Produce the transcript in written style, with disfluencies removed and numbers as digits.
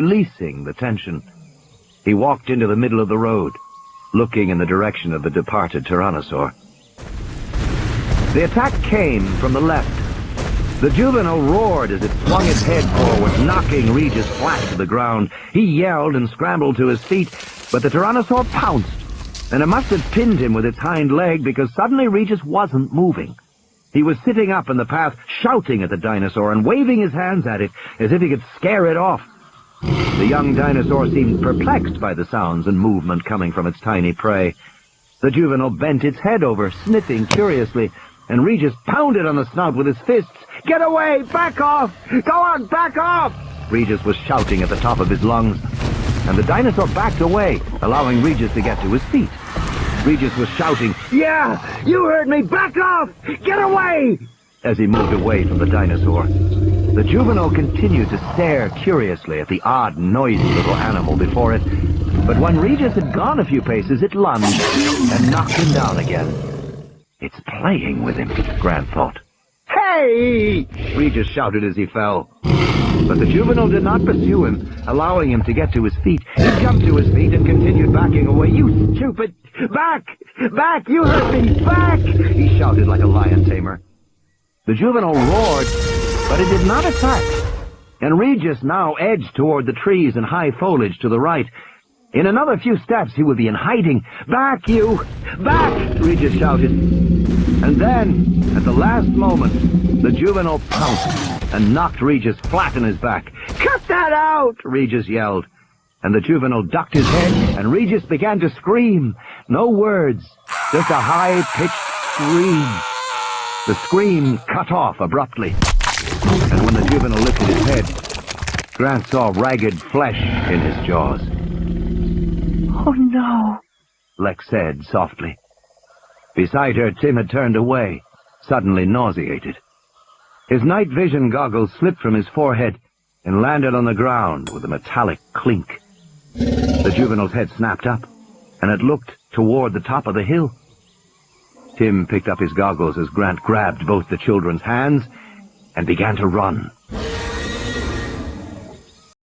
releasing the tension. He walked into the middle of the road, looking in the direction of the departed Tyrannosaur. The attack came from the left. The Juvenile roared as it swung its head forward, knocking Regis flat to the ground. He yelled and scrambled to his feet, but the Tyrannosaur pounced, and it must have pinned him with its hind leg because suddenly Regis wasn't moving. He was sitting up in the path, shouting at the dinosaur and waving his hands at it as if he could scare it off. The young dinosaur seemed perplexed by the sounds and movement coming from its tiny prey. The Juvenile bent its head over, sniffing curiously, and Regis pounded on the snout with his fists. "Get away! Back off! Go on, back off!" Regis was shouting at the top of his lungs, and the dinosaur backed away, allowing Regis to get to his feet. Regis was shouting, "Yeah, you heard me! Back off! Get away!" as he moved away from the dinosaur. The Juvenile continued to stare curiously at the odd, noisy little animal before it, but when Regis had gone a few paces, it lunged and knocked him down again. "It's playing with him," Grant thought. "Hey!" Regis shouted as he fell. But the Juvenile did not pursue him, allowing him to get to his feet. He jumped to his feet and continued backing away. "You stupid! Back! Back! You heard me! Back!" he shouted like a lion tamer. The Juvenile roared, but it did not attack, and Regis now edged toward the trees and high foliage to the right. In another few steps, he would be in hiding. "Back, you! Back!" Regis shouted. And then, at the last moment, the Juvenile pounced and knocked Regis flat on his back. "Cut that out!" Regis yelled. And the Juvenile ducked his head, and Regis began to scream. No words, just a high-pitched scream. The scream cut off abruptly, and when the Juvenile lifted his head, Grant saw ragged flesh in his jaws. "Oh, no," Lex said softly. Beside her, Tim had turned away, suddenly nauseated. His night vision goggles slipped from his forehead and landed on the ground with a metallic clink. The Juvenile's head snapped up, and it looked toward the top of the hill. Tim picked up his goggles as Grant grabbed both the children's hands and began to run.